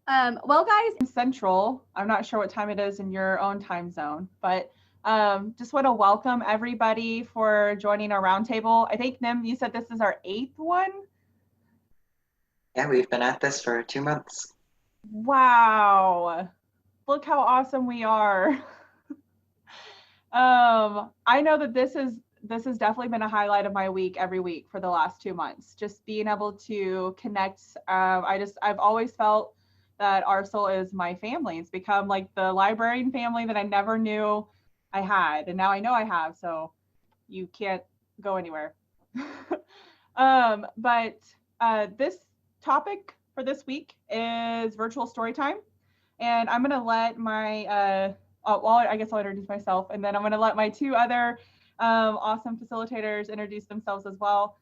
Well, guys, in Central, I'm not sure what time it is in your own time zone, but just want to welcome everybody for joining our roundtable. I think, Nim, you said this is our 8th one? Yeah, we've been at this for 2 months. Wow. Look how awesome we are. I know that this has definitely been a highlight of my week every week for the last 2 months. Just being able to connect. I've always felt that ARSL is my family. It's become like the librarian family that I never knew I had, and now I know I have. So you can't go anywhere. But this topic for this week is virtual story time, and I'm gonna let my I guess I'll introduce myself, and then I'm going to let my 2 other awesome facilitators introduce themselves as well.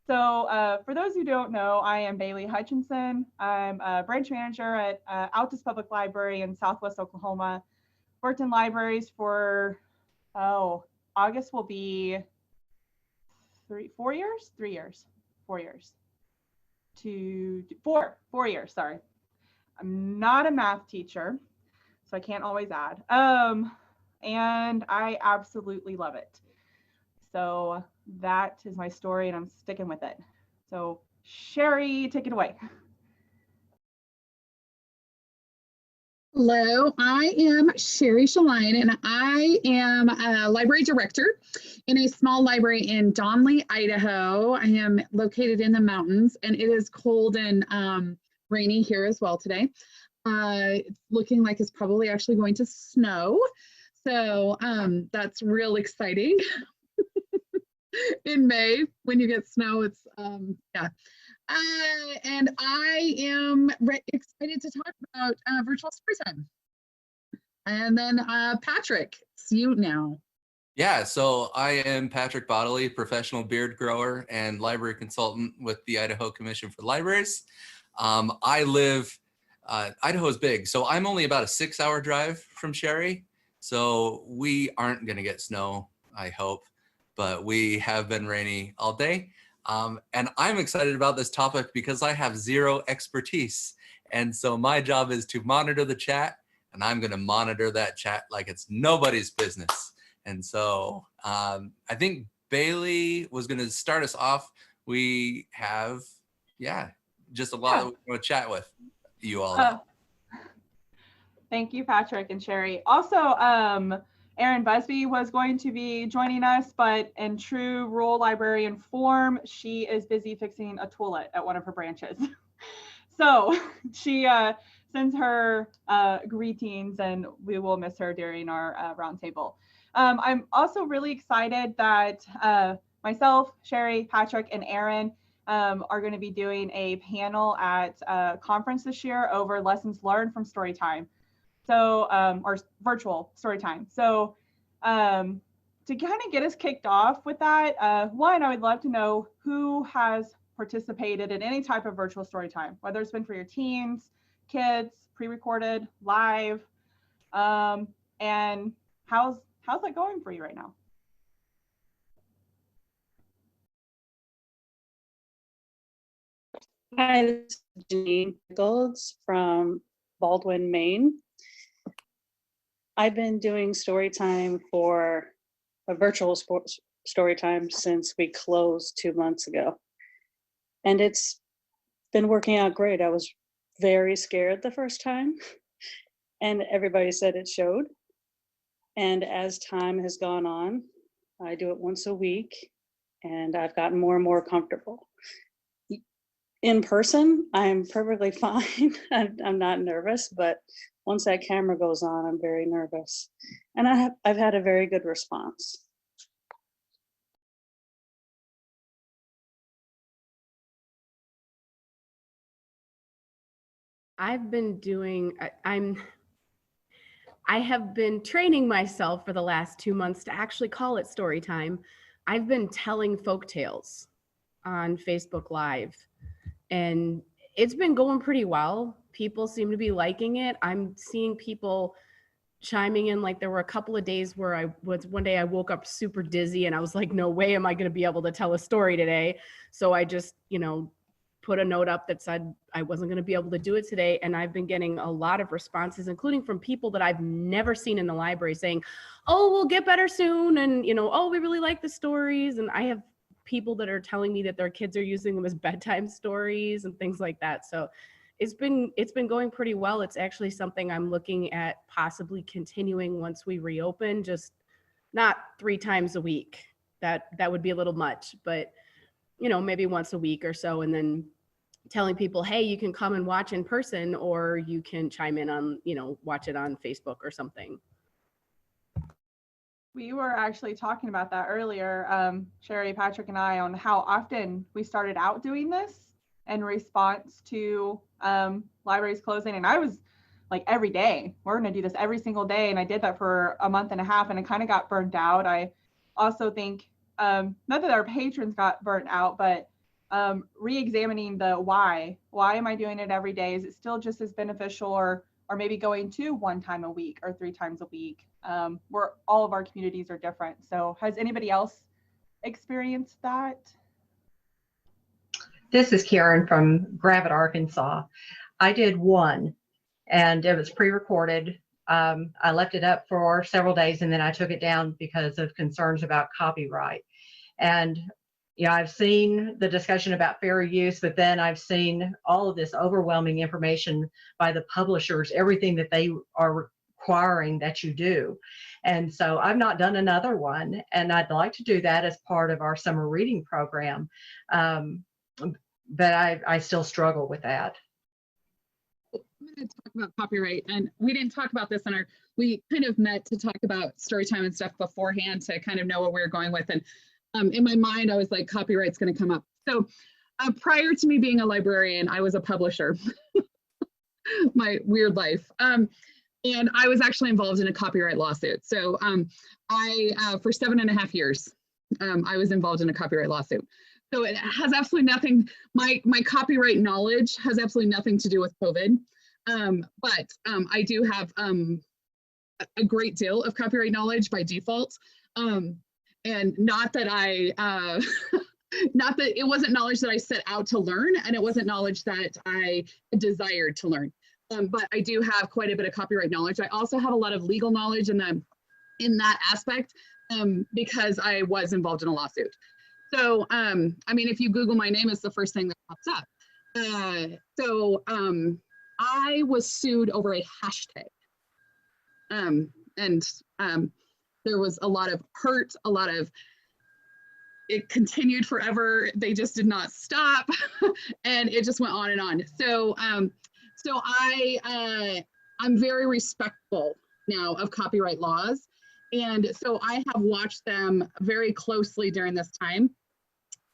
So for those who don't know, I am Bailee Hutchinson. I'm a branch manager at Altus Public Library in Southwest Oklahoma. Worked in libraries for, August will be 4 years? 3 years. 4 years. 4 years, sorry. I'm not a math teacher, so I can't always add. And I absolutely love it. So that is my story, and I'm sticking with it. So Sherry, take it away. Hello, I am Sherry Scheline, and I am a library director in a small library in Donnelly, Idaho. I am located in the mountains, and it is cold and rainy here as well today. It's looking like it's probably actually going to snow. So that's real exciting. In May, when you get snow, it's, yeah. And I am excited to talk about virtual story time. And then Patrick, it's you now. Yeah, so I am Patrick Bodily, professional beard grower and library consultant with the Idaho Commission for Libraries. Idaho is big, so I'm only about a 6-hour drive from Sherry. So we aren't gonna get snow, I hope, but we have been rainy all day. And I'm excited about this topic because I have zero expertise. And so my job is to monitor the chat, and I'm gonna monitor that chat like it's nobody's business. And so I think Bailee was gonna start us off. We have, just a lot that we're gonna chat with you all. Thank you, Patrick and Sherry. Also, Erin Busby was going to be joining us, but in true rural librarian form, she is busy fixing a toilet at one of her branches. So she sends her greetings, and we will miss her during our roundtable. I'm also really excited that myself, Sherry, Patrick, and Erin are going to be doing a panel at a conference this year over lessons learned from Storytime. So, or virtual story time. So to kind of get us kicked off with that, one, I would love to know who has participated in any type of virtual story time, whether it's been for your teens, kids, pre-recorded, live, and how's that going for you right now? Hi, this is Janine Golds from Baldwin, Maine. I've been doing story time for a virtual story time since we closed 2 months ago. And it's been working out great. I was very scared the first time, and everybody said it showed. And as time has gone on, I do it once a week, and I've gotten more and more comfortable. In person, I'm perfectly fine. I'm not nervous, but once that camera goes on, I'm very nervous. And I've had a very good response. I've been doing, I have been training myself for the last 2 months to actually call it story time. I've been telling folk tales on Facebook Live, and it's been going pretty well. People seem to be liking it. I'm seeing people chiming in. Like there were a couple of days where one day I woke up super dizzy and I was like, no way am I going to be able to tell a story today. So I just, put a note up that said I wasn't going to be able to do it today. And I've been getting a lot of responses, including from people that I've never seen in the library saying, oh, we'll get better soon. And, you know, oh, we really like the stories. And I have people that are telling me that their kids are using them as bedtime stories and things like that. So it's been going pretty well. It's actually something I'm looking at possibly continuing once we reopen, just not 3 times a week. That would be a little much, but you know, maybe once a week or so, and then telling people, hey, you can come and watch in person, or you can chime in on, you know, watch it on Facebook or something. We were actually talking about that earlier, Sherry, Patrick, and I, on how often we started out doing this in response to libraries closing. And I was like, every day, we're going to do this every single day. And I did that for a month and a half, and it kind of got burnt out. I also think, not that our patrons got burnt out, but re-examining the why am I doing it every day? Is it still just as beneficial, or maybe going to 1 time a week or 3 times a week, where all of our communities are different. So has anybody else experienced that? This is Karen from Gravette, Arkansas. I did 1, and it was pre-recorded. I left it up for several days, and then I took it down because of concerns about copyright. And yeah, I've seen the discussion about fair use, but then I've seen all of this overwhelming information by the publishers, everything that they are requiring that you do. And so I've not done another one, and I'd like to do that as part of our summer reading program. But I still struggle with that. I'm going to talk about copyright, and we didn't talk about this we kind of met to talk about story time and stuff beforehand to kind of know what we were going with. And in my mind, I was like, copyright's going to come up. So prior to me being a librarian, I was a publisher, my weird life. And I was actually involved in a copyright lawsuit. So for 7.5 years, I was involved in a copyright lawsuit. So it has absolutely nothing, my copyright knowledge has absolutely nothing to do with COVID. But I do have a great deal of copyright knowledge by default. And not that not that it wasn't knowledge that I set out to learn, and it wasn't knowledge that I desired to learn. But I do have quite a bit of copyright knowledge. I also have a lot of legal knowledge in that aspect because I was involved in a lawsuit. So, I mean, if you Google my name, it's the first thing that pops up. I was sued over a hashtag. There was a lot of hurt, it continued forever. They just did not stop. And it just went on and on. So, I'm very respectful now of copyright laws. And so I have watched them very closely during this time.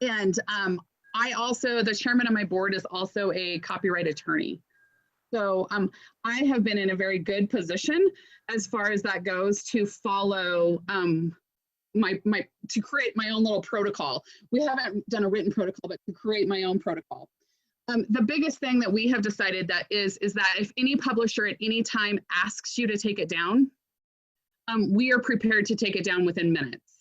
And I also, the chairman of my board is also a copyright attorney. So I have been in a very good position as far as that goes to follow to create my own little protocol. We haven't done a written protocol, but to create my own protocol. The biggest thing that we have decided that is that if any publisher at any time asks you to take it down, we are prepared to take it down within minutes.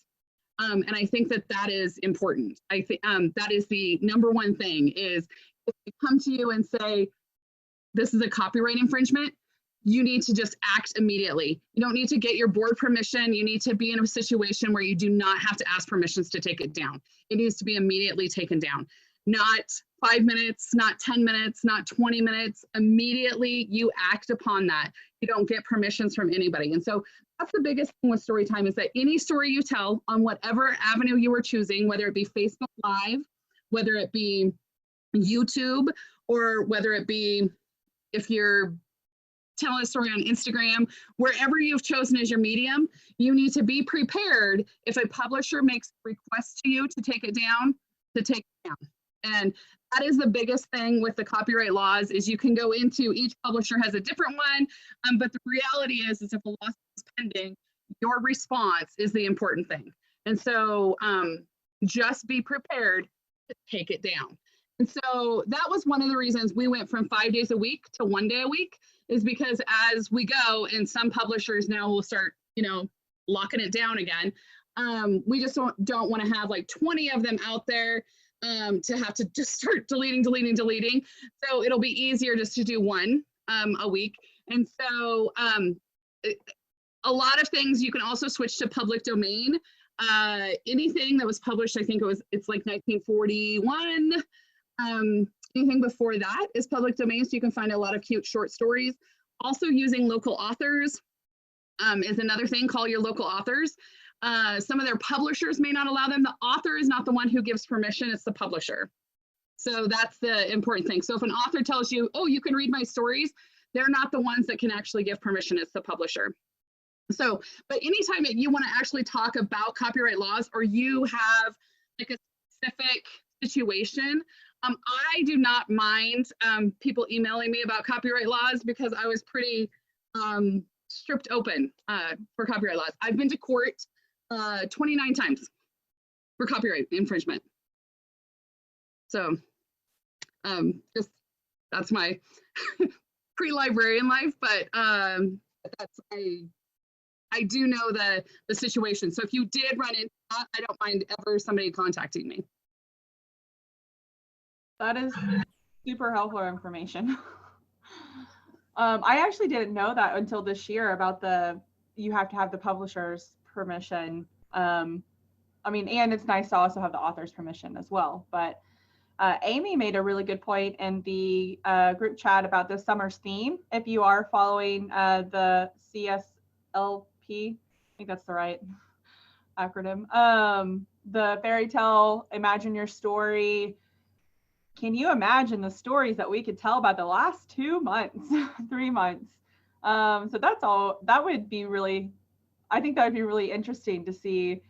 And I think that is important. I think that is the #1 thing is if they come to you and say, this is a copyright infringement, you need to just act immediately. You don't need to get your board permission. You need to be in a situation where you do not have to ask permissions to take it down. It needs to be immediately taken down. Not 5 minutes, not 10 minutes, not 20 minutes. Immediately you act upon that. You don't get permissions from anybody. And so that's the biggest thing with Storytime is that any story you tell on whatever avenue you are choosing, whether it be Facebook Live, whether it be YouTube, or whether it be if you're telling a story on Instagram, wherever you've chosen as your medium, you need to be prepared if a publisher makes a request to you to take it down, to take it down. And that is the biggest thing with the copyright laws is you can go into, each publisher has a different one, but the reality is if a lawsuit is pending, your response is the important thing. And so just be prepared to take it down. And so that was one of the reasons we went from 5 days a week to 1 day a week is because as we go, and some publishers now will start, locking it down again. We just don't want to have like 20 of them out there to have to just start deleting. So it'll be easier just to do one a week. And so a lot of things you can also switch to public domain. Anything that was published, I think it's like 1941. Anything before that is public domain, so you can find a lot of cute short stories. Also using local authors is another thing. Call your local authors. Some of their publishers may not allow them. The author is not the one who gives permission, it's the publisher. So that's the important thing. So if an author tells you, oh, you can read my stories, they're not the ones that can actually give permission, it's the publisher. So, but anytime that you want to actually talk about copyright laws, or you have like a specific situation, I do not mind people emailing me about copyright laws, because I was pretty stripped open for copyright laws. I've been to court 29 times for copyright infringement. So just that's my pre-librarian life, but that's I do know the situation. So if you did run into that, I don't mind ever somebody contacting me. That is super helpful information. I actually didn't know that until this year about you have to have the publisher's permission. I mean, and it's nice to also have the author's permission as well. But Amy made a really good point in the group chat about this summer's theme. If you are following the CSLP, I think that's the right acronym, the fairy tale, imagine your story. Can you imagine the stories that we could tell about the last 2 months, 3 months? So that's all. That would be really, I think that would be really interesting to see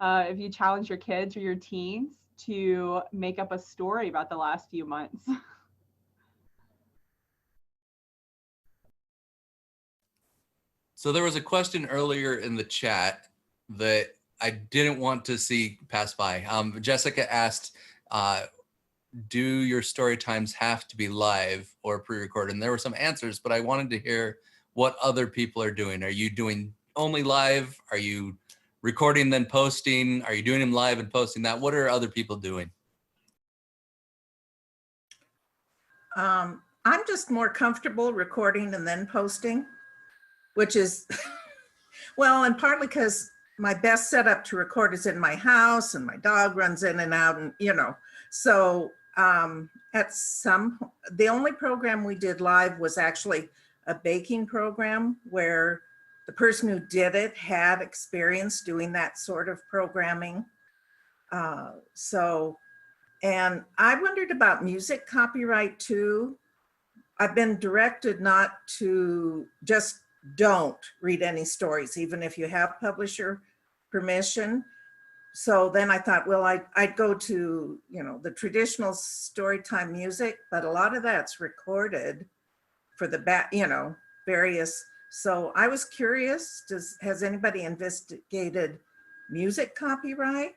if you challenge your kids or your teens to make up a story about the last few months. So there was a question earlier in the chat that I didn't want to see pass by. Jessica asked, do your story times have to be live or pre-recorded? And there were some answers, but I wanted to hear what other people are doing. Are you doing only live? Are you recording then posting? Are you doing them live and posting that? What are other people doing? I'm just more comfortable recording and then posting, which is, well, and partly because my best setup to record is in my house and my dog runs in and out, and so the only program we did live was actually a baking program where the person who did it had experience doing that sort of programming. And I wondered about music copyright too. I've been directed not to, just don't read any stories, even if you have publisher permission. So then I thought, well, I'd go to, the traditional Storytime music, but a lot of that's recorded for the various. So I was curious, has anybody investigated music copyright?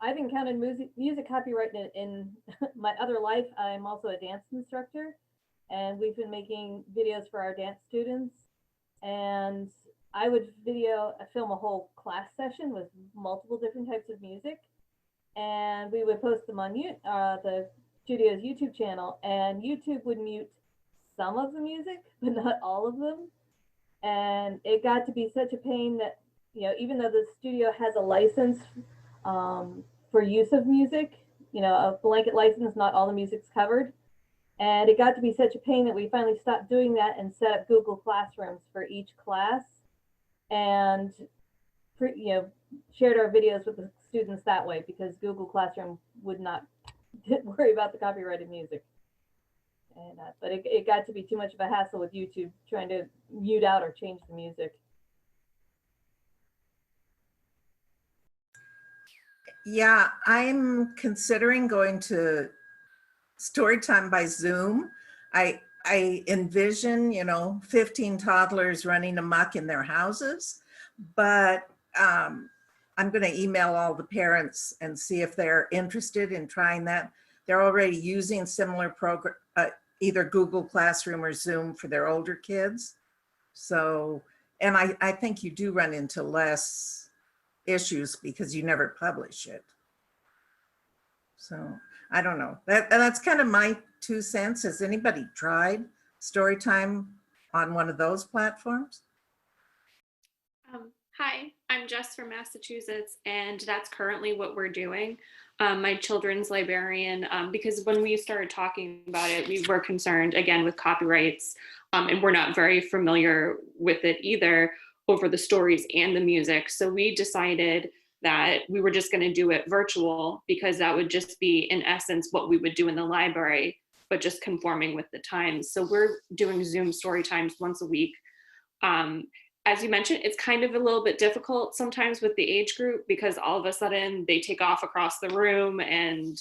I've encountered music copyright in my other life. I'm also a dance instructor, and we've been making videos for our dance students. And I would film a whole class session with multiple different types of music, and we would post them on the studio's YouTube channel, and YouTube would mute some of the music, but not all of them. And it got to be such a pain that, even though the studio has a license for use of music, a blanket license, not all the music's covered. And it got to be such a pain that we finally stopped doing that and set up Google Classrooms for each class, and shared our videos with the students that way, because Google Classroom would not worry about the copyrighted music. And but it got to be too much of a hassle with YouTube trying to mute out or change the music. Yeah, I'm considering going to Storytime by Zoom. I envision, 15 toddlers running amok in their houses, but I'm going to email all the parents and see if they're interested in trying that. They're already using similar program, either Google Classroom or Zoom for their older kids. So, and I think you do run into less issues because you never publish it. So I don't know. That's kind of my 2 cents. Has anybody tried Storytime on one of those platforms? Hi, I'm Jess from Massachusetts, and that's currently what we're doing. My children's librarian, because when we started talking about it, we were concerned again with copyrights, and we're not very familiar with it either over the stories and the music. So we decided that we were just going to do it virtual because that would just be in essence what we would do in the library, but just conforming with the times. So we're doing Zoom story times once a week. As you mentioned, it's kind of a little bit difficult sometimes with the age group because all of a sudden they take off across the room, and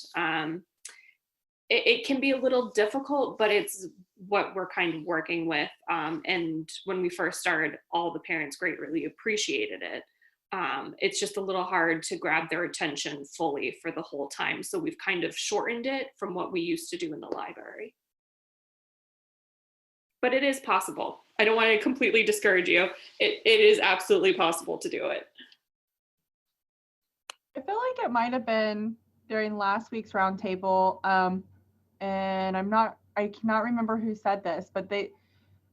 it can be a little difficult, but it's what we're kind of working with. And when we first started, all the parents greatly appreciated it. It's just a little hard to grab their attention fully for the whole time. So we've kind of shortened it from what we used to do in the library. But it is possible. I don't want to completely discourage you. It is absolutely possible to do it. I feel like it might have been during last week's roundtable, and I cannot remember who said this, but they,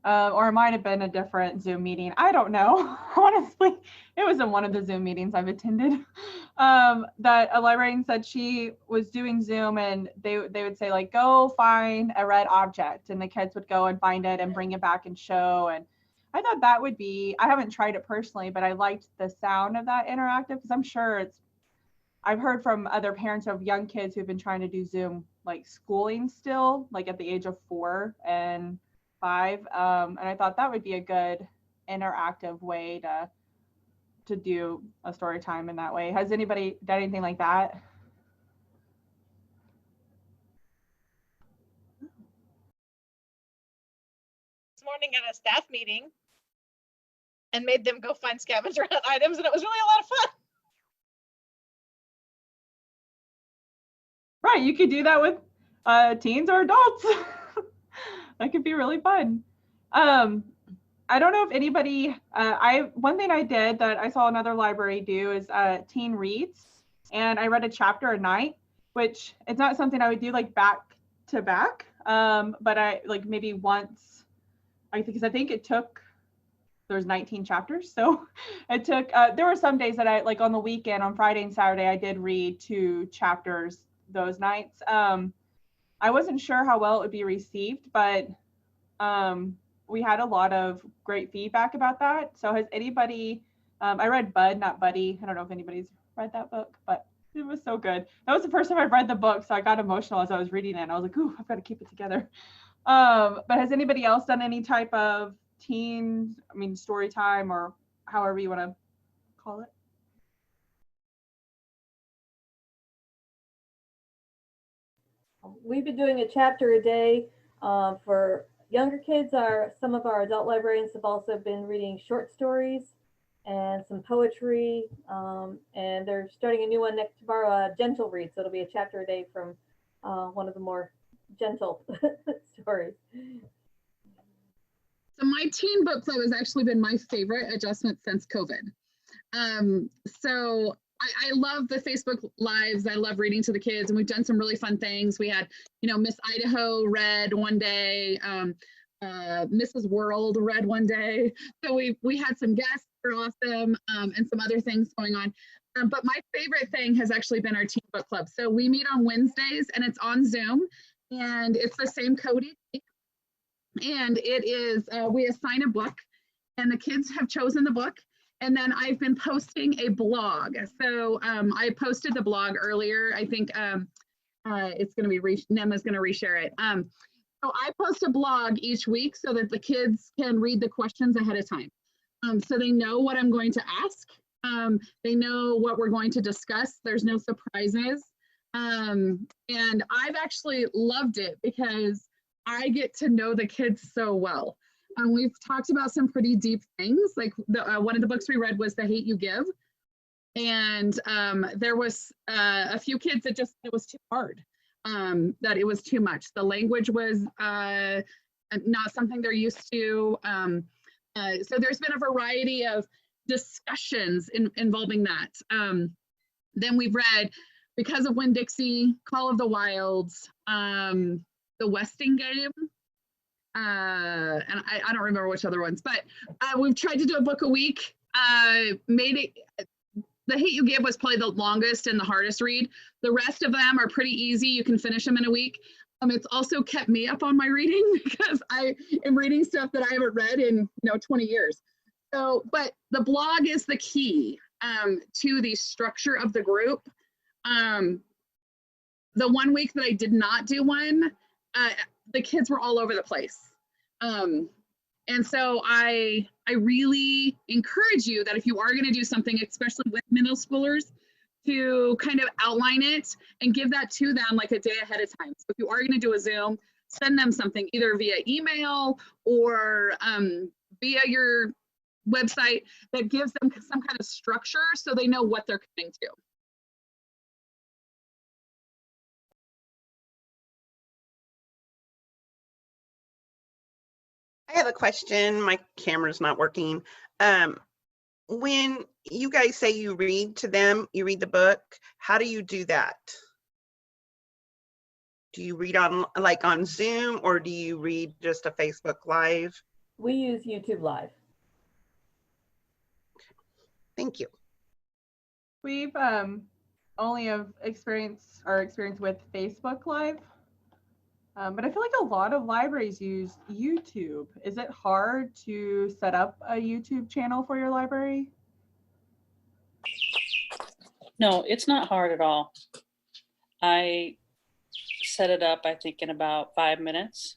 or it might have been a different Zoom meeting. I don't know. Honestly, it was in one of the Zoom meetings I've attended. That a librarian said she was doing Zoom, and they would say like, go find a red object, and the kids would go and find it and bring it back and show. And I thought that would be, I haven't tried it personally, but I liked the sound of that interactive, because I'm sure I've heard from other parents of young kids who've been trying to do Zoom like schooling still, like at the age of 4 and 5. And I thought that would be a good interactive way to do a story time in that way. Has anybody done anything like that? This morning at a staff meeting and made them go find scavenger hunt items, and it was really a lot of fun. Right, you could do that with teens or adults. That could be really fun. I don't know if anybody, one thing I did that I saw another library do is teen reads, and I read a chapter a night, which it's not something I would do like back to back, but I like maybe once, because I think it took, there was 19 chapters, so it took, there were some days that I, like on the weekend, on Friday and Saturday, I did read 2 chapters those nights. I wasn't sure how well it would be received, but we had a lot of great feedback about that. So has anybody, I read Bud, not Buddy. I don't know if anybody's read that book, but it was so good. That was the first time I read the book, so I got emotional as I was reading it. I was like, ooh, I've got to keep it together. But has anybody else done any type of teen, story time, or however you want to call it? We've been doing a chapter a day for younger kids. Some of our adult librarians have also been reading short stories and some poetry, and they're starting a new one next tomorrow, a gentle read. So it'll be a chapter a day from one of the more gentle stories. So my teen book club has actually been my favorite adjustment since COVID. So I love the Facebook Lives. I love reading to the kids, and we've done some really fun things. We had, Miss Idaho read one day, Mrs. World read one day. So we had some guests that were awesome, and some other things going on. But my favorite thing has actually been our teen book club. So we meet on Wednesdays, and it's on Zoom, and it's the same code each week. And it is, we assign a book, and the kids have chosen the book. And then I've been posting a blog. So I posted the blog earlier. I think it's going to be, Nema's going to reshare it. So I post a blog each week so that the kids can read the questions ahead of time. So they know what I'm going to ask. They know what we're going to discuss. There's no surprises. And I've actually loved it because I get to know the kids so well. We've talked about some pretty deep things. Like one of the books we read was The Hate You Give. And there was a few kids that just, it was too hard, that it was too much. The language was not something they're used to. So there's been a variety of discussions involving that. Then we've read Because of Winn-Dixie, Call of the Wilds, The Westing Game, and I don't remember which other ones, but we've tried to do a book a week. Made it, The Hate U Give was probably the longest and the hardest read. The rest of them are pretty easy. You can finish them in a week. It's also kept me up on my reading because I am reading stuff that I haven't read in 20 years. So, but the blog is the key to the structure of the group. The 1 week that I did not do one, the kids were all over the place. And so I really encourage you that if you are going to do something, especially with middle schoolers, to kind of outline it and give that to them like a day ahead of time. So if you are going to do a Zoom, send them something either via email or via your website that gives them some kind of structure so they know what they're coming to. I have a question. My camera's not working. When you guys say you read to them, you read the book, how do you do that? Do you read on on Zoom, or do you read just a Facebook Live? We use YouTube Live. Thank you. We've only have experience with Facebook Live. But I feel like a lot of libraries use YouTube. Is it hard to set up a YouTube channel for your library? No, it's not hard at all. I set it up, I think, in about 5 minutes.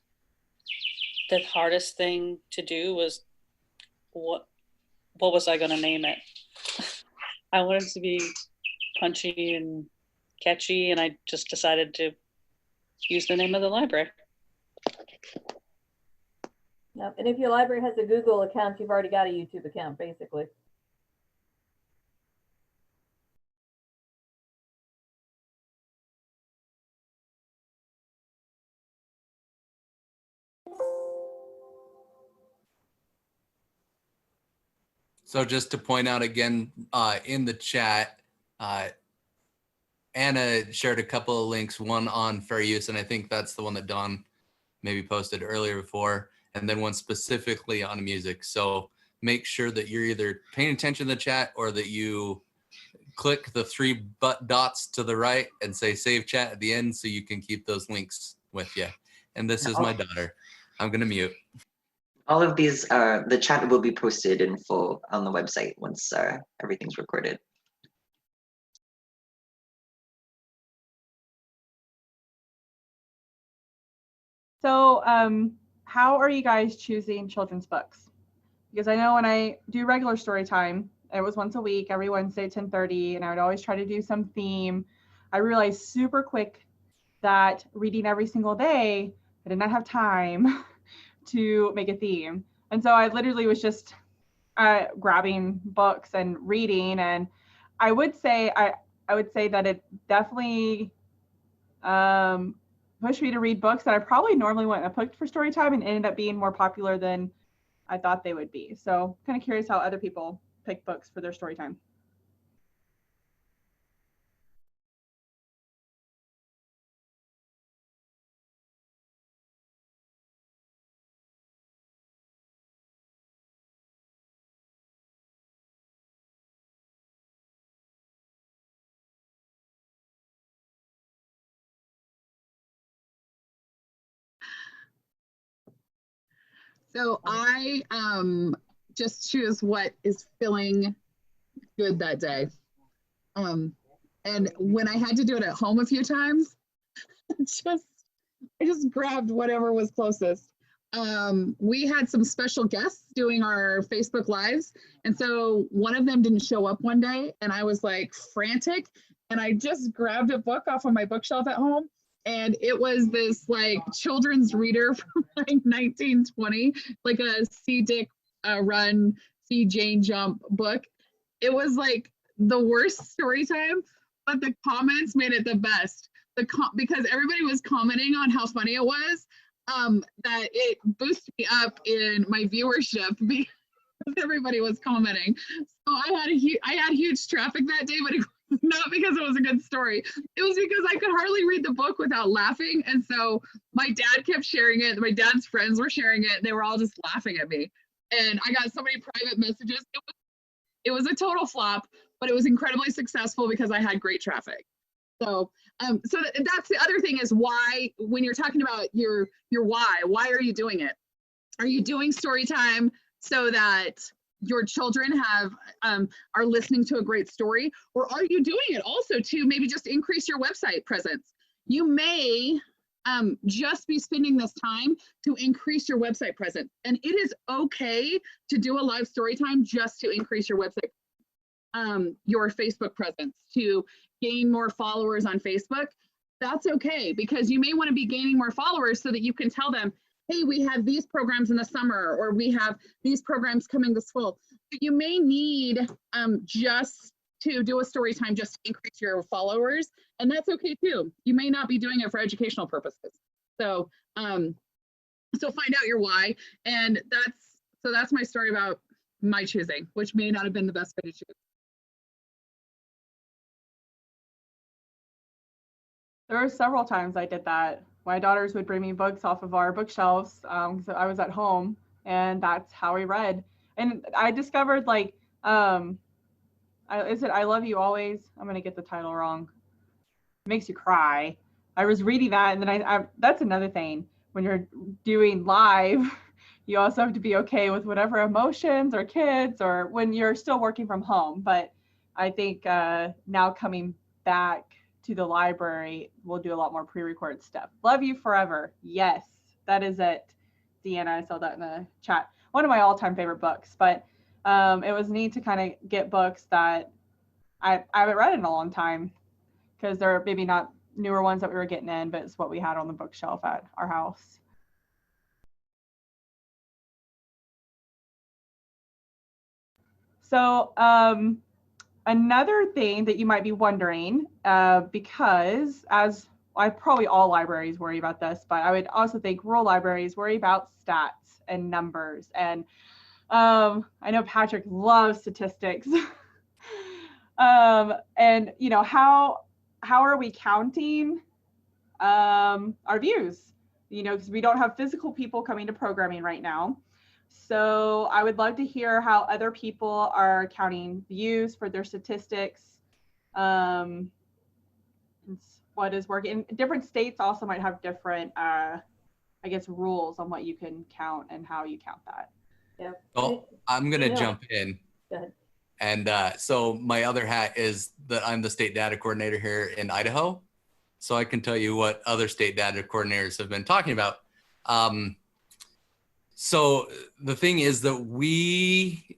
The hardest thing to do was what was I going to name it? I wanted it to be punchy and catchy, and I just decided to use the name of the library. No, and if your library has a Google account, you've already got a YouTube account, basically. So just to point out again, in the chat, Anna shared a couple of links, one on fair use, and I think that's the one that Dawn maybe posted earlier before, and then one specifically on music. So make sure that you're either paying attention to the chat or that you click the 3 dots to the right and say save chat at the end so you can keep those links with you. And this is my daughter. I'm gonna mute. All of these, the chat will be posted in full on the website once everything's recorded. So how are you guys choosing children's books? Because I know when I do regular story time, it was once a week, every Wednesday, 10:30, and I would always try to do some theme. I realized super quick that reading every single day, I did not have time to make a theme. And so I literally was just grabbing books and reading. And I would say that it definitely pushed me to read books that I probably normally wouldn't have picked for story time and ended up being more popular than I thought they would be. So kind of curious how other people pick books for their story time. So I just choose what is feeling good that day. And when I had to do it at home a few times, I just grabbed whatever was closest. We had some special guests doing our Facebook Lives. And so one of them didn't show up one day and I was like frantic. And I just grabbed a book off of my bookshelf at home. And it was this like children's reader from like 1920, like a See Dick Run, See Jane Jump book. It was like the worst story time, but the comments made it the best. Because everybody was commenting on how funny it was, that it boosted me up in my viewership Everybody was commenting. So I had huge traffic that day, but it was not because it was a good story. It was because I could hardly read the book without laughing. And so my dad kept sharing it. My dad's friends were sharing it. They were all just laughing at me. And I got so many private messages. It was a total flop, but it was incredibly successful because I had great traffic. So, so that's the other thing is why, when you're talking about your why are you doing it? Are you doing story time so that your children are listening to a great story, or are you doing it also to maybe just increase your website presence? You may just be spending this time to increase your website presence, and it is okay to do a live story time just to increase your website, your Facebook presence, to gain more followers on Facebook. That's okay, because you may want to be gaining more followers so that you can tell them, hey, we have these programs in the summer, or we have these programs coming this fall. But you may need just to do a story time just to increase your followers, and that's okay too. You may not be doing it for educational purposes. So, so find out your why, and that's my story about my choosing, which may not have been the best way to choose. There were several times I did that. My daughters would bring me books off of our bookshelves, so I was at home, and that's how I read. And I discovered, like, is it I Love You Always? I'm gonna get the title wrong. It makes you cry. I was reading that, and then that's another thing. When you're doing live, you also have to be okay with whatever emotions or kids, or when you're still working from home. But I think now coming back to the library, we'll do a lot more pre-recorded stuff. Love You Forever. Yes, that is it. Deanna, I saw that in the chat. One of my all-time favorite books, but it was neat to kind of get books that I haven't read in a long time, because they're maybe not newer ones that we were getting in, but it's what we had on the bookshelf at our house. So another thing that you might be wondering, because as probably all libraries worry about this, but I would also think rural libraries worry about stats and numbers. And I know Patrick loves statistics. And you know, how are we counting our views? You know, because we don't have physical people coming to programming right now. So I would love to hear how other people are counting views for their statistics. What is working. Different states also might have different, I guess, rules on what you can count and how you count that. Yeah. Well, I'm going to jump in. Go ahead. And so my other hat is that I'm the state data coordinator here in Idaho. So I can tell you what other state data coordinators have been talking about. So the thing is that we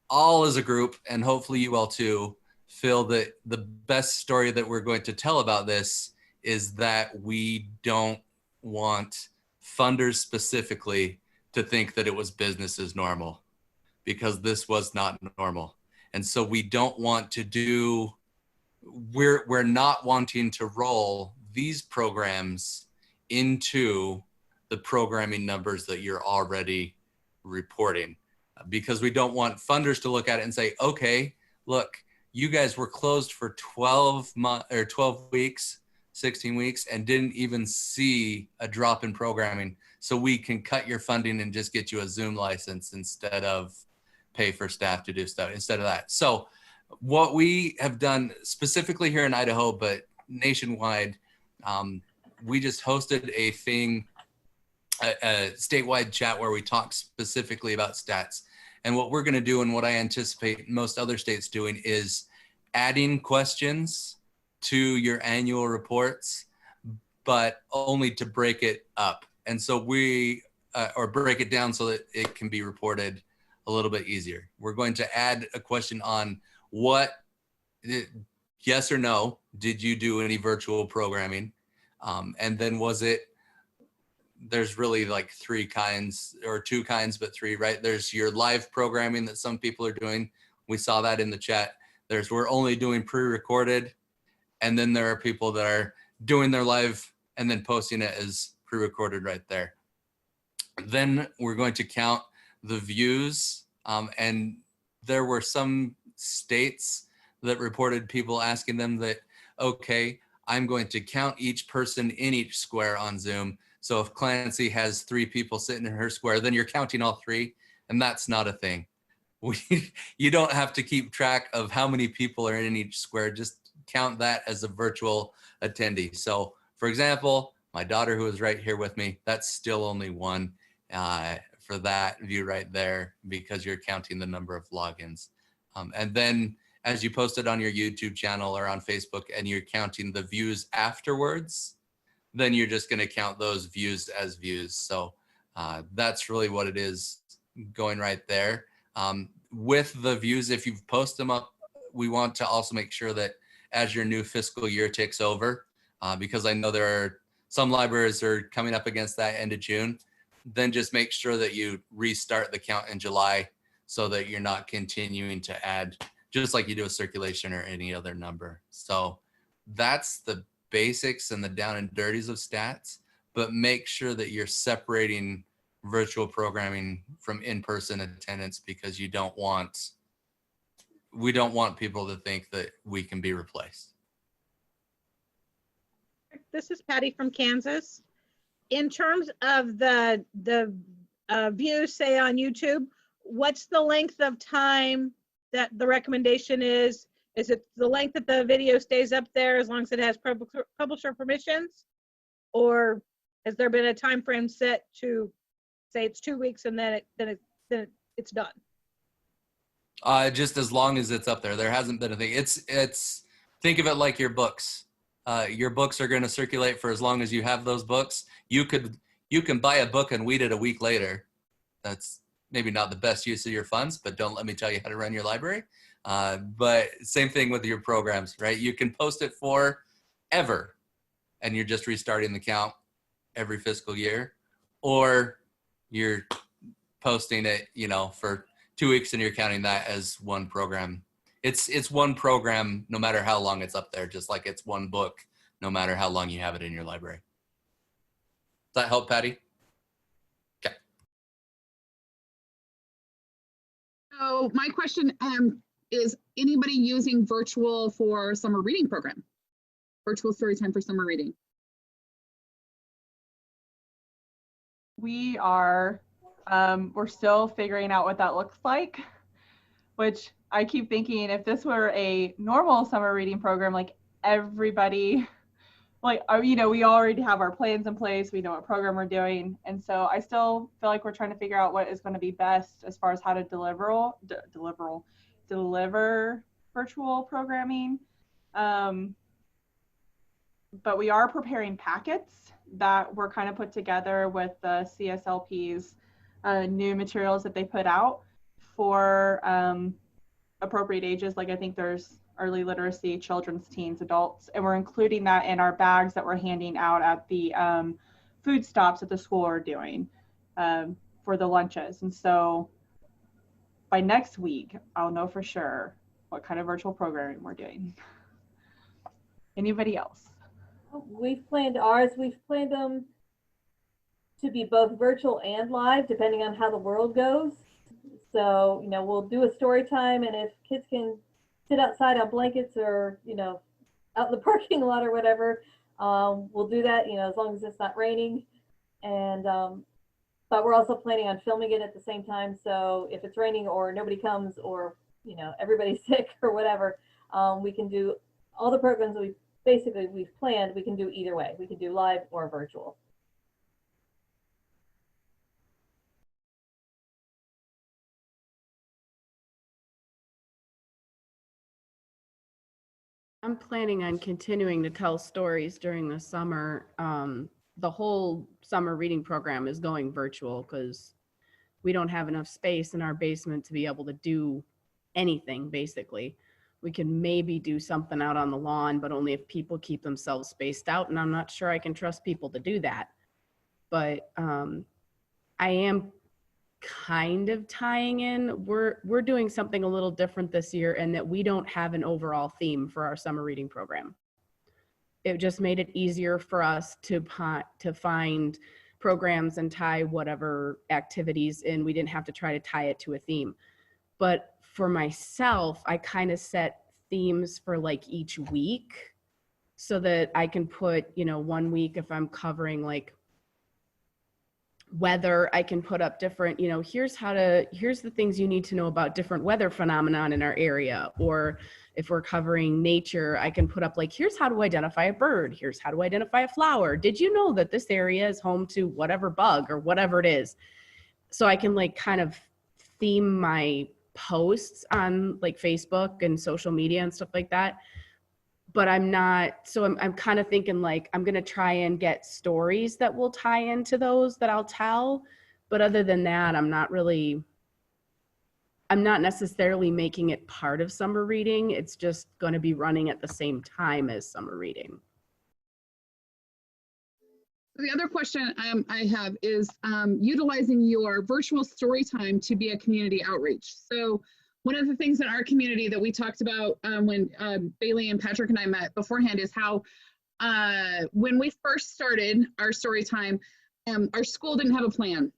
all as a group, and hopefully you all too, feel that the best story that we're going to tell about this is that we don't want funders specifically to think that it was business as normal, because this was not normal. And so we don't want to do, we're not wanting to roll these programs into the programming numbers that you're already reporting, because we don't want funders to look at it and say, okay, look, you guys were closed for 12 months or 12 weeks, 16 weeks, and didn't even see a drop in programming. So we can cut your funding and just get you a Zoom license instead of pay for staff to do stuff instead of that. So what we have done specifically here in Idaho, but nationwide, we just hosted a thing, a statewide chat where we talk specifically about stats. And what we're going to do, and what I anticipate most other states doing, is adding questions to your annual reports, but only to break it up. And so we, or break it down so that it can be reported a little bit easier. We're going to add a question on what, yes or no, did you do any virtual programming? And then was it, there's really like three kinds, or two kinds, but three, right? There's your live programming that some people are doing. We saw that in the chat. There's, we're only doing pre-recorded. And then there are people that are doing their live and then posting it as pre-recorded right there. Then we're going to count the views And there were some states that reported people asking them that, okay, I'm going to count each person in each square on Zoom. So if Clancy has 3 people sitting in her square, then you're counting all 3, and that's not a thing. You don't have to keep track of how many people are in each square. Just count that as a virtual attendee. So for example, my daughter who is right here with me, that's still only 1 for that view right there, because you're counting the number of logins. And then as you post it on your YouTube channel or on Facebook and you're counting the views afterwards, then you're just going to count those views as views. So that's really what it is going right there. With the views, if you've posted them up, we want to also make sure that as your new fiscal year ticks over, because I know there are some libraries are coming up against that end of June, then just make sure that you restart the count in July so that you're not continuing to add, just like you do a circulation or any other number. So that's the basics and the down and dirties of stats, but make sure that you're separating virtual programming from in-person attendance, because we don't want people to think that we can be replaced. This is Patty from Kansas. In terms of the views, say on YouTube, what's the length of time that the recommendation is? Is it the length that the video stays up there as long as it has publisher permissions? Or has there been a time frame set to say it's 2 weeks and then it's done? Just as long as it's up there. There hasn't been a thing. It's think of it like your books. Your books are going to circulate for as long as you have those books. You can buy a book and read it a week later. That's maybe not the best use of your funds, but don't let me tell you how to run your library. But same thing with your programs, right? You can post it forever and you're just restarting the count every fiscal year, or you're posting it, for 2 weeks and you're counting that as one program. It's one program no matter how long it's up there, just like it's one book no matter how long you have it in your library. Does that help, Patty? Okay. So my question is anybody using virtual for summer reading program? Virtual story time for summer reading? We are, we're still figuring out what that looks like, which I keep thinking if this were a normal summer reading program, like everybody, like, we already have our plans in place, we know what program we're doing. And so I still feel like we're trying to figure out what is going to be best as far as how to deliver virtual programming. But we are preparing packets that were kind of put together with the CSLP's new materials that they put out for appropriate ages. Like I think there's early literacy, children's, teens, adults, and we're including that in our bags that we're handing out at the food stops that the school are doing for the lunches. And so by next week, I'll know for sure what kind of virtual programming we're doing. Anybody else? We've planned ours. We've planned them to be both virtual and live, depending on how the world goes. So, we'll do a story time, and if kids can sit outside on blankets or, out in the parking lot or whatever, we'll do that, as long as it's not raining. And, but we're also planning on filming it at the same time. So if it's raining or nobody comes or, everybody's sick or whatever, we can do all the programs we've planned, we can do either way. We can do live or virtual. I'm planning on continuing to tell stories during the summer. The whole summer reading program is going virtual because we don't have enough space in our basement to be able to do anything, basically. We can maybe do something out on the lawn, but only if people keep themselves spaced out, and I'm not sure I can trust people to do that. But I am kind of tying in, we're doing something a little different this year in that we don't have an overall theme for our summer reading program. It just made it easier for us to find programs and tie whatever activities in. We didn't have to try to tie it to a theme. But for myself, I kind of set themes for like each week so that I can put, you know, 1 week if I'm covering like weather, I can put up different, you know, here's the things you need to know about different weather phenomenon in our area. Or if we're covering nature, I can put up like, here's how to identify a bird. Here's how to identify a flower. Did you know that this area is home to whatever bug or whatever it is? So I can like kind of theme my posts on like Facebook and social media and stuff like that. But I'm kind of thinking like, I'm going to try and get stories that will tie into those that I'll tell. But other than that, I'm not necessarily making it part of summer reading. It's just going to be running at the same time as summer reading. The other question I have is utilizing your virtual story time to be a community outreach. So one of the things in our community that we talked about when Bailee and Patrick and I met beforehand is how when we first started our story time, our school didn't have a plan.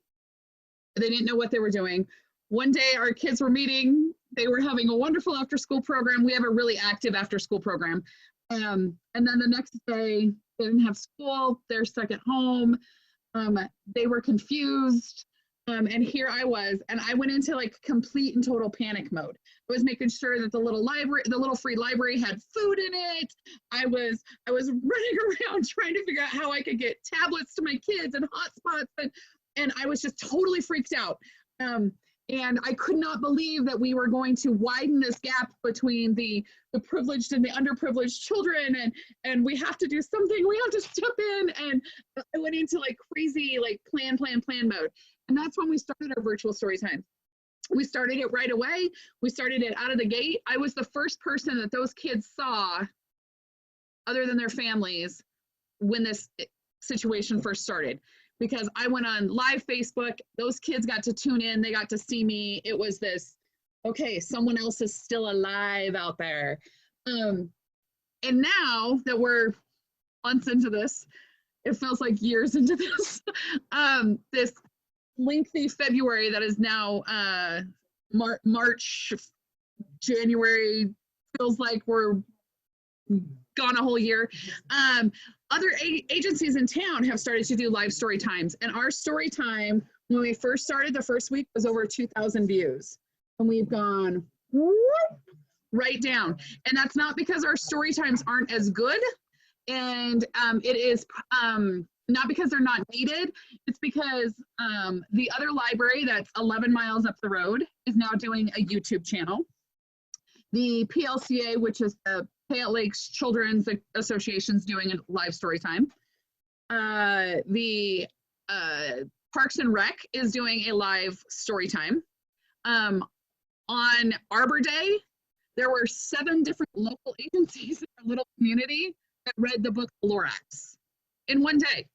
They didn't know what they were doing. One day our kids were meeting, they were having a wonderful after school program. We have a really active after school program. And then the next day they didn't have school, they're stuck at home. They were confused. And here I was, and I went into like complete and total panic mode. I was making sure that the little free library had food in it. I was running around trying to figure out how I could get tablets to my kids and hotspots, and I was just totally freaked out. And I could not believe that we were going to widen this gap between the privileged and the underprivileged children, and we have to do something, we have to step in. And I went into like crazy like plan mode. And that's when we started our virtual story time. We started it right away. We started it out of the gate. I was the first person that those kids saw, other than their families, when this situation first started. Because I went on live Facebook, those kids got to tune in, they got to see me. It was this, okay, someone else is still alive out there. And now that we're months into this, it feels like years into this, this lengthy February that is now March, January, feels like we're gone a whole year. Other agencies in town have started to do live story times, and our story time when we first started the first week was over 2,000 views, and we've gone whoop, right down. And that's not because our story times aren't as good, and it is not because they're not needed. It's because the other library that's 11 miles up the road is now doing a YouTube channel. The PLCA, which is the Payette Lakes Children's Association's doing a live story time. The Parks and Rec is doing a live story time. On Arbor Day, there were 7 different local agencies in our little community that read the book Lorax in one day.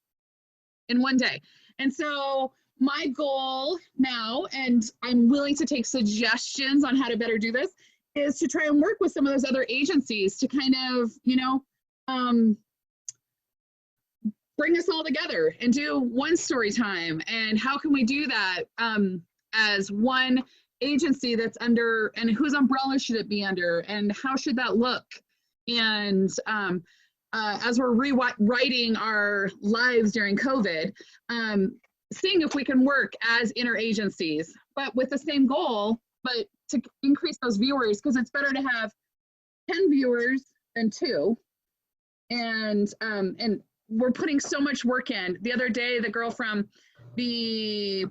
And so my goal now, and I'm willing to take suggestions on how to better do this, is to try and work with some of those other agencies to kind of, you know, bring us all together and do one story time. And how can we do that as one agency that's under, and whose umbrella should it be under, and how should that look? And as we're rewriting our lives during COVID, seeing if we can work as interagencies, but with the same goal, but to increase those viewers, because it's better to have 10 viewers than 2. And we're putting so much work in. The other day, the girl from the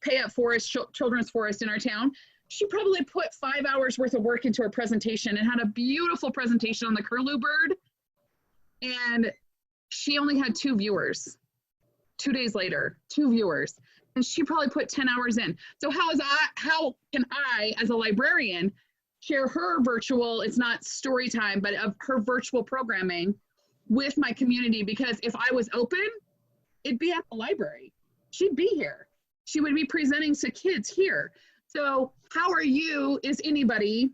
Payette Forest, Children's Forest in our town, she probably put 5 hours worth of work into her presentation and had a beautiful presentation on the curlew bird. And she only had 2 viewers. 2 days later, 2 viewers. And she probably put 10 hours in. So how can I, as a librarian, share her virtual, it's not story time, but of her virtual programming with my community? Because if I was open, it'd be at the library. She'd be here. She would be presenting to kids here. So how are you, is anybody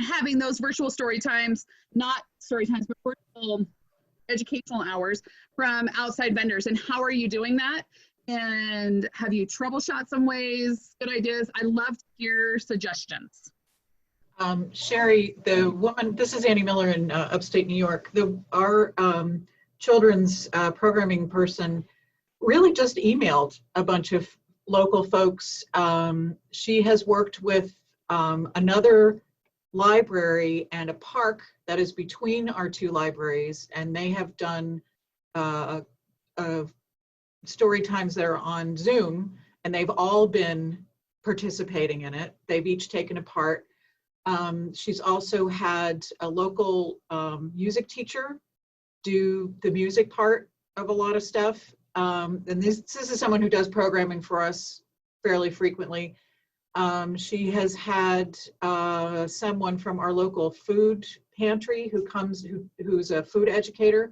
having those virtual story times, not story times, but virtual educational hours from outside vendors? And how are you doing that? And have you troubleshot some ways, good ideas? I love to hear suggestions. Sherry, the woman, this is Annie Miller in upstate New York. Our children's programming person really just emailed a bunch of local folks. She has worked with another library and a park that is between our two libraries, and they have done story times that are on Zoom, and they've all been participating in it. They've each taken a part. She's also had a local music teacher do the music part of a lot of stuff. And this is someone who does programming for us fairly frequently. She has had someone from our local food pantry who's a food educator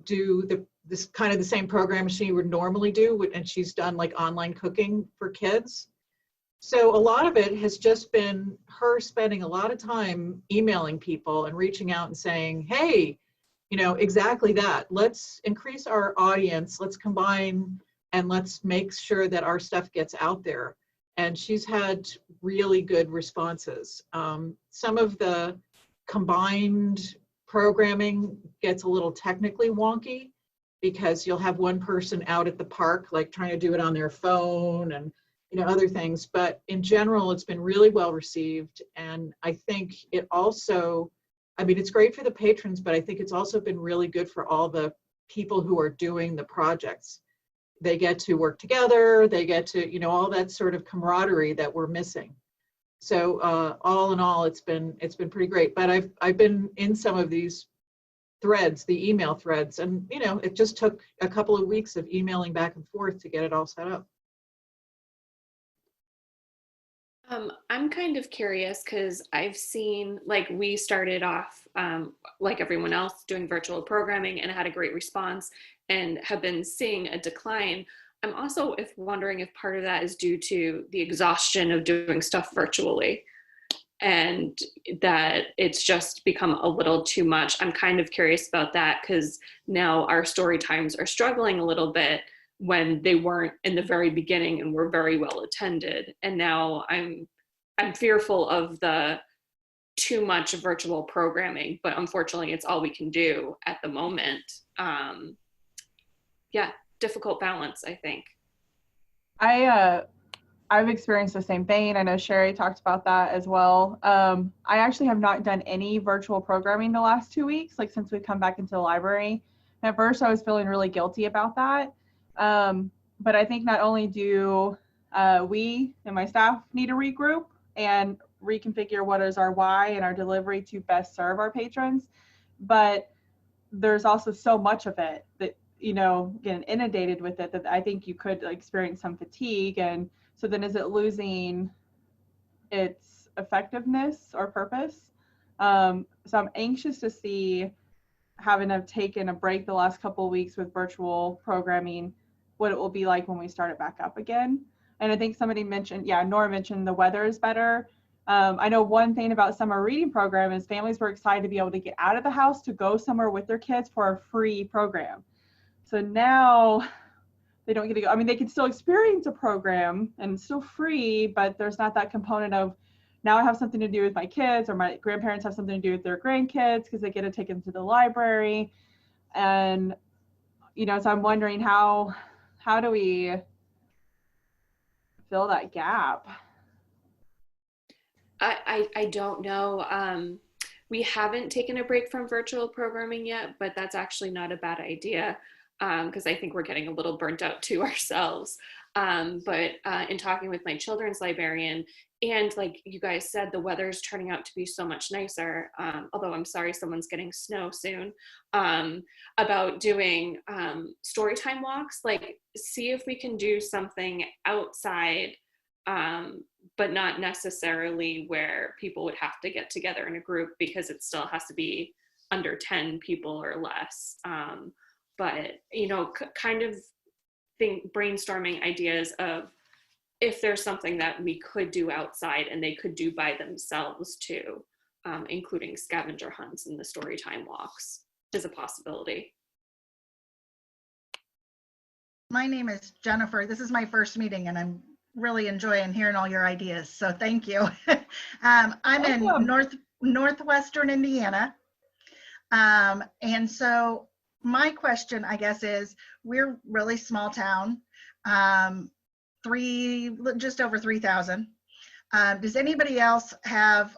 do this kind of the same program she would normally do, and she's done like online cooking for kids. So a lot of it has just been her spending a lot of time emailing people and reaching out and saying, hey, you know, exactly that. Let's increase our audience, let's combine, and let's make sure that our stuff gets out there. And she's had really good responses. Some of the combined programming gets a little technically wonky because you'll have one person out at the park, like trying to do it on their phone and, you know, other things. But in general, it's been really well received. And I think it also, I mean, it's great for the patrons, but I think it's also been really good for all the people who are doing the projects. They get to work together, they get to, you know, all that sort of camaraderie that we're missing. So all in all, it's been pretty great. But I've been in some of these threads, the email threads, and you know, it just took a couple of weeks of emailing back and forth to get it all set up. I'm kind of curious because I've seen, like, we started off like everyone else doing virtual programming and had a great response and have been seeing a decline. I'm also wondering if part of that is due to the exhaustion of doing stuff virtually and that it's just become a little too much. I'm kind of curious about that because now our story times are struggling a little bit when they weren't in the very beginning and were very well attended. And now I'm fearful of the too much virtual programming, but unfortunately it's all we can do at the moment. Yeah, difficult balance, I think. I've experienced the same thing. I know Sherry talked about that as well. I actually have not done any virtual programming the last 2 weeks, like since we've come back into the library. And at first I was feeling really guilty about that. But I think not only do we and my staff need to regroup and reconfigure what is our why and our delivery to best serve our patrons, but there's also so much of it that, you know, getting inundated with it that I think you could experience some fatigue. And so then is it losing its effectiveness or purpose? So I'm anxious to see, having taken a break the last couple of weeks with virtual programming, what it will be like when we start it back up again. And I think somebody mentioned, yeah, Nora mentioned the weather is better. I know one thing about summer reading program is families were excited to be able to get out of the house to go somewhere with their kids for a free program. So now they don't get to go. I mean, they can still experience a program and it's still free, but there's not that component of, now I have something to do with my kids, or my grandparents have something to do with their grandkids because they get to take them to the library. And, you know, so I'm wondering how do we fill that gap? I don't know. We haven't taken a break from virtual programming yet, but that's actually not a bad idea because I think we're getting a little burnt out too ourselves. But in talking with my children's librarian, and like you guys said, the weather's turning out to be so much nicer, although I'm sorry someone's getting snow soon, about doing story time walks, like see if we can do something outside, but not necessarily where people would have to get together in a group because it still has to be under 10 people or less. But, you know, kind of brainstorming ideas of if there's something that we could do outside and they could do by themselves too, including scavenger hunts and the story time walks is a possibility. My name is Jennifer. This is my first meeting and I'm really enjoying hearing all your ideas. So thank you. I'm in northwestern Indiana. And so my question, I guess, is we're really small town, just over 3,000. Does anybody else have,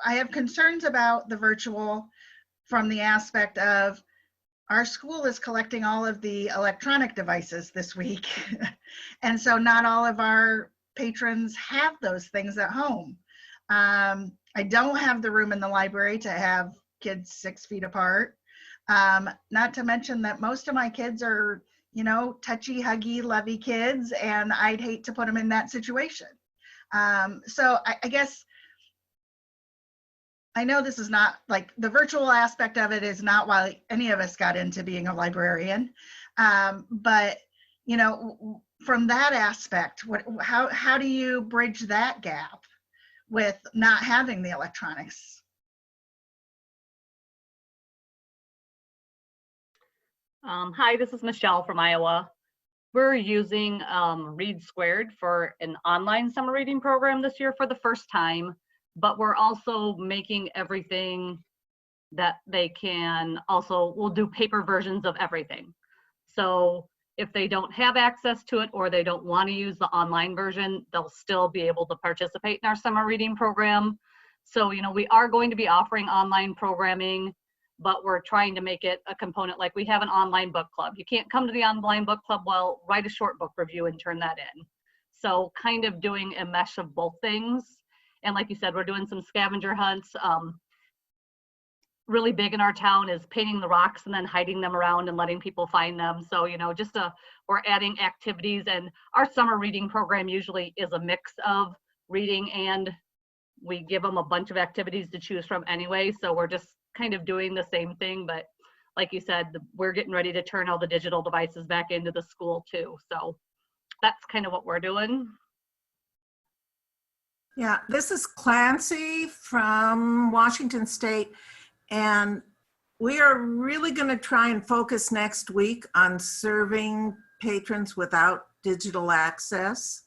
I have concerns about the virtual from the aspect of our school is collecting all of the electronic devices this week. And so not all of our patrons have those things at home. I don't have the room in the library to have kids 6 feet apart. Not to mention that most of my kids are, you know, touchy, huggy, lovey kids, and I'd hate to put them in that situation. So I guess, I know this is not like the virtual aspect of it is not why any of us got into being a librarian. But, you know, from that aspect, how do you bridge that gap with not having the electronics? Hi, this is Michelle from Iowa. We're using Read Squared for an online summer reading program this year for the first time, but we're also making everything that they can also, we'll do paper versions of everything. So if they don't have access to it or they don't want to use the online version, they'll still be able to participate in our summer reading program. So, you know, we are going to be offering online programming, but we're trying to make it a component. Like we have an online book club. You can't come to the online book club, well, write a short book review and turn that in. So kind of doing a mesh of both things. And like you said, we're doing some scavenger hunts. Really big in our town is painting the rocks and then hiding them around and letting people find them. So, you know, just we're adding activities, and our summer reading program usually is a mix of reading and we give them a bunch of activities to choose from anyway. So we're just kind of doing the same thing, but like you said, we're getting ready to turn all the digital devices back into the school too. So that's kind of what we're doing. Yeah, this is Clancy from Washington State, and we are really going to try and focus next week on serving patrons without digital access.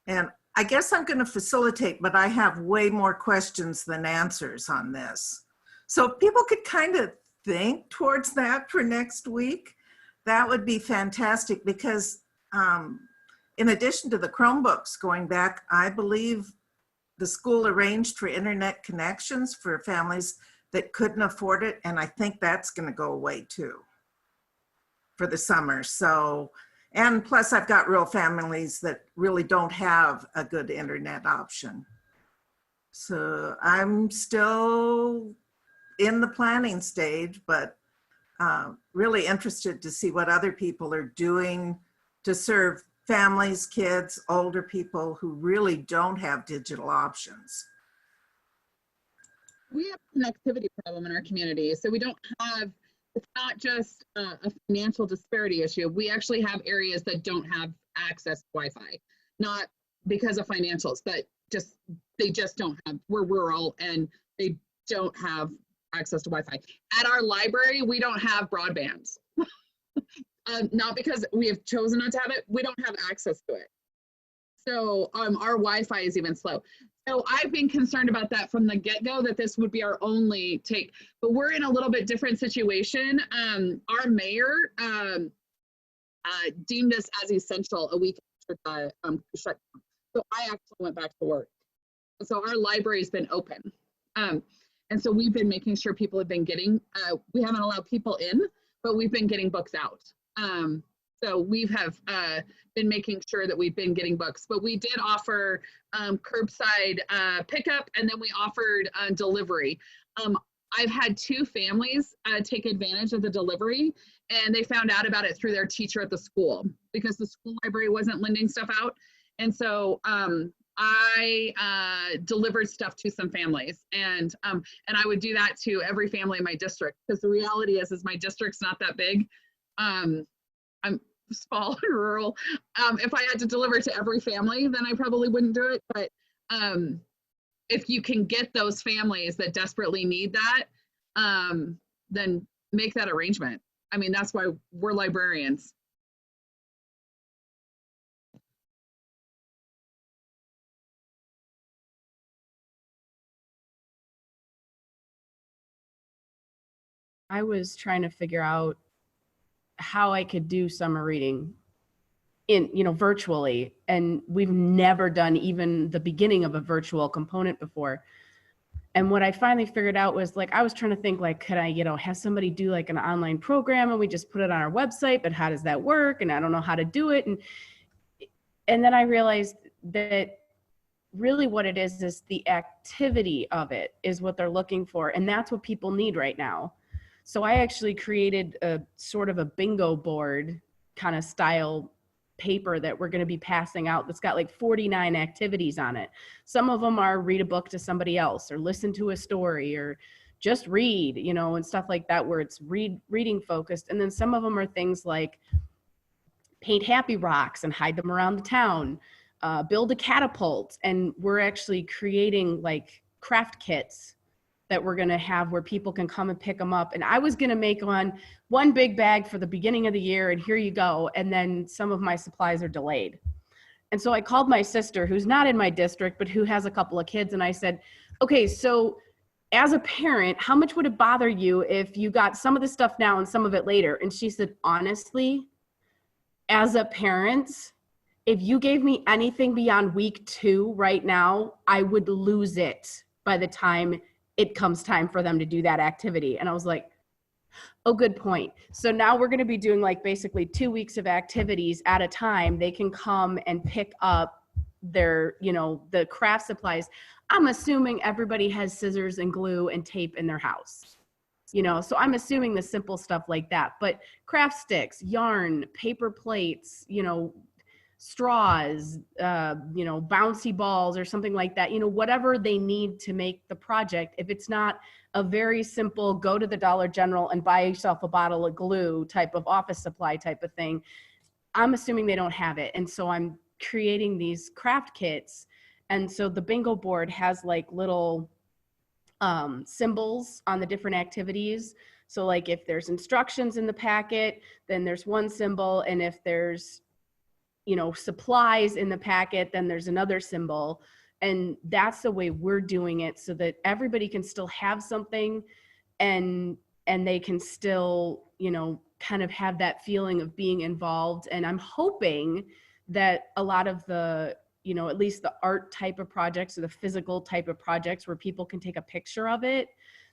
And I guess I'm going to facilitate, but I have way more questions than answers on this. So if people could kind of think towards that for next week, that would be fantastic, because in addition to the Chromebooks going back, I believe the school arranged for internet connections for families that couldn't afford it. And I think that's going to go away too for the summer. So, and plus I've got real families that really don't have a good internet option. So I'm still in the planning stage, but really interested to see what other people are doing to serve families, kids, older people who really don't have digital options. We have a connectivity problem in our community. So we don't have, it's not just a financial disparity issue. We actually have areas that don't have access to Wi-Fi, not because of financials, but just, they just don't have, we're rural and they don't have access to Wi-Fi. At our library, we don't have broadband. Not because we have chosen not to have it, we don't have access to it. So our Wi-Fi is even slow. So I've been concerned about that from the get-go, that this would be our only take, but we're in a little bit different situation. Our mayor deemed us as essential a week after the shutdown. So I actually went back to work. So our library's been open. And so we've been making sure people have been getting, we haven't allowed people in, but we've been getting books out. So we have been making sure that we've been getting books, but we did offer curbside pickup, and then we offered delivery. I've had 2 families take advantage of the delivery, and they found out about it through their teacher at the school, because the school library wasn't lending stuff out. And so I delivered stuff to some families, and I would do that to every family in my district, because the reality is my district's not that big. I'm small and rural. If I had to deliver to every family, then I probably wouldn't do it. But if you can get those families that desperately need that, then make that arrangement. I mean, that's why we're librarians. I was trying to figure out how I could do summer reading in, virtually. And we've never done even the beginning of a virtual component before. And what I finally figured out was like, I was trying to think like, could I, have somebody do like an online program and we just put it on our website, but how does that work? And I don't know how to do it. And then I realized that really what it is the activity of it is what they're looking for. And that's what people need right now. So I actually created a sort of a bingo board kind of style paper that we're going to be passing out that's got like 49 activities on it. Some of them are read a book to somebody else or listen to a story or just read, and stuff like that where it's reading focused. And then some of them are things like paint happy rocks and hide them around the town, build a catapult. And we're actually creating like craft kits that we're going to have where people can come and pick them up. And I was going to make one big bag for the beginning of the year and here you go. And then some of my supplies are delayed. And so I called my sister who's not in my district, but who has a couple of kids. And I said, okay, so as a parent, how much would it bother you if you got some of the stuff now and some of it later? And she said, honestly, as a parent, if you gave me anything beyond week 2 right now, I would lose it by the time it comes time for them to do that activity. And I was like, oh, good point. So now we're going to be doing like basically 2 weeks of activities at a time. They can come and pick up their, the craft supplies. I'm assuming everybody has scissors and glue and tape in their house, so I'm assuming the simple stuff like that, but craft sticks, yarn, paper plates, straws, bouncy balls or something like that, whatever they need to make the project. If it's not a very simple, go to the Dollar General and buy yourself a bottle of glue type of office supply type of thing, I'm assuming they don't have it. And so I'm creating these craft kits. And so the bingo board has like little symbols on the different activities. So like if there's instructions in the packet, then there's one symbol. And if there's supplies in the packet, then there's another symbol. And that's the way we're doing it so that everybody can still have something and they can still, kind of have that feeling of being involved. And I'm hoping that a lot of the, at least the art type of projects or the physical type of projects where people can take a picture of it,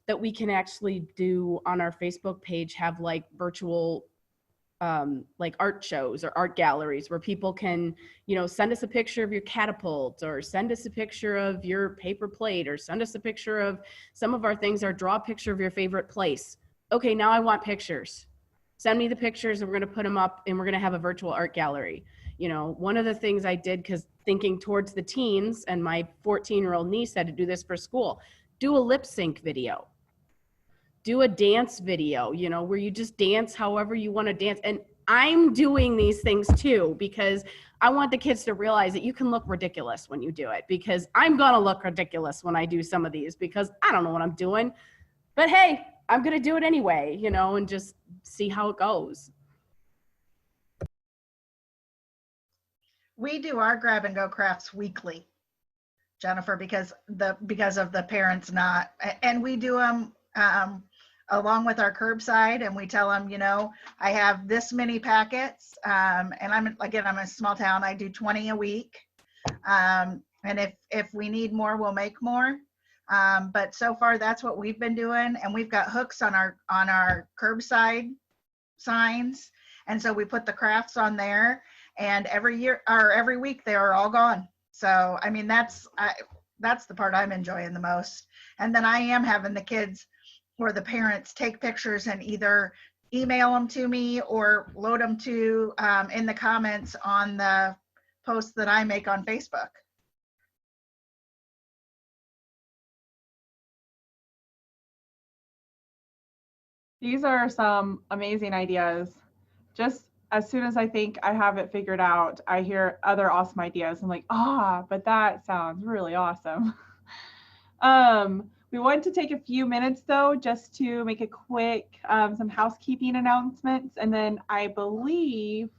that we can actually do on our Facebook page, have like virtual like art shows or art galleries where people can, send us a picture of your catapult or send us a picture of your paper plate or send us a picture of some of our things or draw a picture of your favorite place. Okay, now I want pictures. Send me the pictures and we're going to put them up and we're going to have a virtual art gallery. One of the things I did, because thinking towards the teens and my 14-year-old niece had to do this for school, do a lip sync video. Do a dance video, where you just dance however you want to dance. And I'm doing these things too, because I want the kids to realize that you can look ridiculous when you do it, because I'm going to look ridiculous when I do some of these because I don't know what I'm doing, but hey, I'm going to do it anyway, and just see how it goes. We do our grab and go crafts weekly, Jennifer, because of the parents not, and we do them along with our curbside, and we tell them, I have this many packets, and I'm a small town, I do 20 a week, and if we need more, we'll make more, but so far that's what we've been doing. And we've got hooks on our curbside signs, and so we put the crafts on there, and every week they are all gone. So I mean, that's the part I'm enjoying the most. And then I am having the kids or the parents take pictures and either email them to me or load them to in the comments on the posts that I make on Facebook. These are some amazing ideas. Just as soon as I think I have it figured out, I hear other awesome ideas. I'm like, but that sounds really awesome. We want to take a few minutes though, just to make a quick, some housekeeping announcements. And then I believe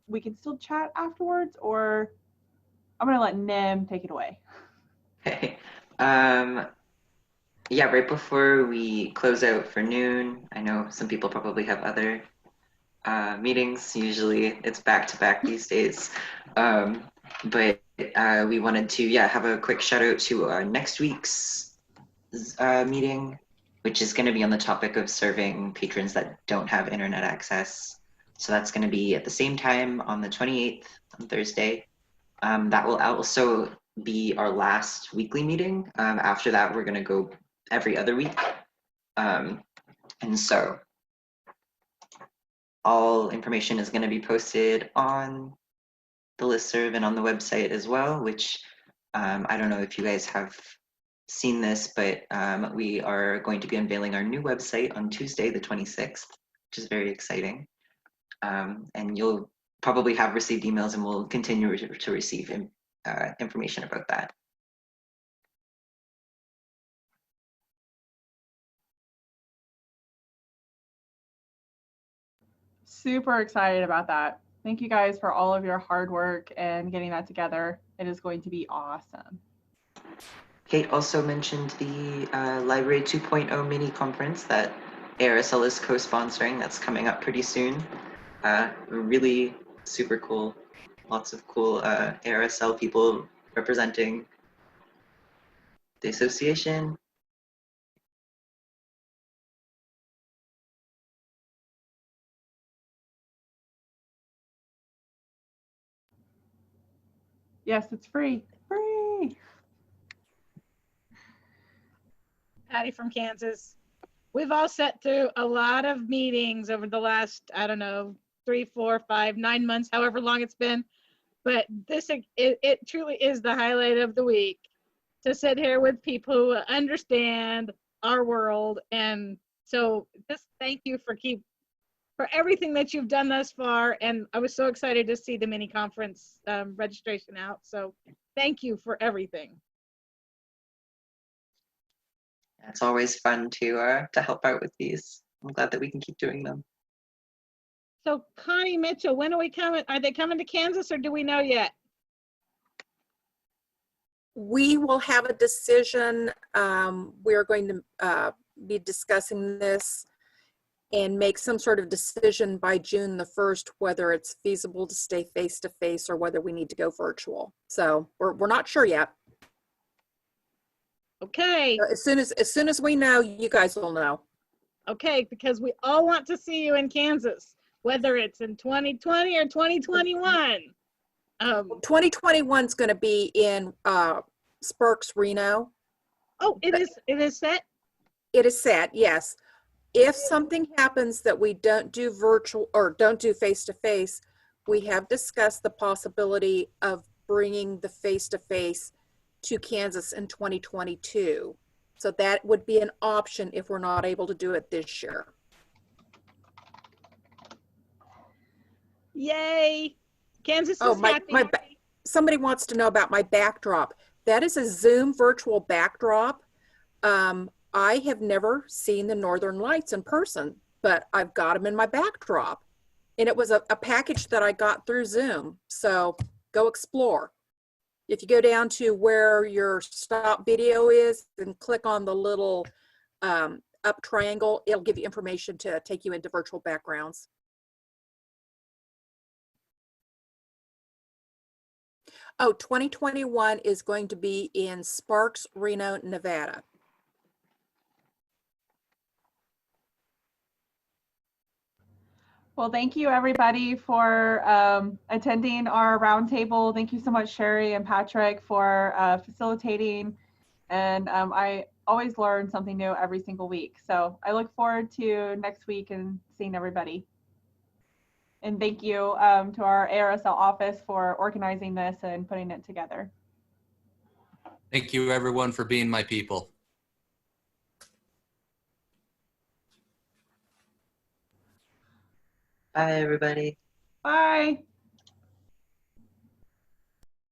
we can still chat afterwards, or I'm going to let Nim take it away. Okay. yeah, right before we close out for noon, I know some people probably have other meetings. Usually it's back to back these days. But we wanted to, yeah, have a quick shout out to our next week's meeting, which is going to be on the topic of serving patrons that don't have internet access. So that's going to be at the same time on the 28th on Thursday. That will also be our last weekly meeting. After that, we're going to go every other week. And so all information is going to be posted on the listserv and on the website as well, which I don't know if you guys have seen this, but we are going to be unveiling our new website on Tuesday, the 26th, which is very exciting. And you'll probably have received emails and we'll continue to receive information about that. Super excited about that. Thank you guys for all of your hard work and getting that together. It is going to be awesome. Kate also mentioned the Library 2.0 mini conference that ARSL is co-sponsoring. That's coming up pretty soon. Really super cool. Lots of cool ARSL people representing the association. Yes, it's free. Free. Patty from Kansas. We've all sat through a lot of meetings over the last, I don't know, 3, 4, 5, 9 months, however long it's been. But this, it truly is the highlight of the week to sit here with people who understand our world. And so just thank you for everything that you've done thus far. And I was so excited to see the mini conference registration out. So thank you for everything. It's always fun to help out with these. I'm glad that we can keep doing them. So Connie Mitchell, when are we coming? Are they coming to Kansas or do we know yet? We will have a decision. We're going to be discussing this and make some sort of decision by June the 1st, whether it's feasible to stay face-to-face or whether we need to go virtual. So we're not sure yet. Okay. So as soon as we know, you guys will know. Okay, because we all want to see you in Kansas, whether it's in 2020 or 2021. 2021 is going to be in Sparks, Reno. Oh, it is set? It is set, yes. If something happens that we don't do virtual or don't do face-to-face, we have discussed the possibility of bringing the face-to-face to Kansas in 2022. So that would be an option if we're not able to do it this year. Yay. Kansas Oh, is happy. Somebody wants to know about my backdrop. That is a Zoom virtual backdrop. I have never seen the Northern Lights in person, but I've got them in my backdrop. And it was a package that I got through Zoom. So go explore. If you go down to where your stop video is and click on the little up triangle, it'll give you information to take you into virtual backgrounds. Oh, 2021 is going to be in Sparks, Reno, Nevada. Well, thank you everybody for attending our roundtable. Thank you so much, Sherry and Patrick, for facilitating. And I always learn something new every single week. So I look forward to next week and seeing everybody. And thank you to our ARSL office for organizing this and putting it together. Thank you everyone for being my people. Bye, everybody. Bye.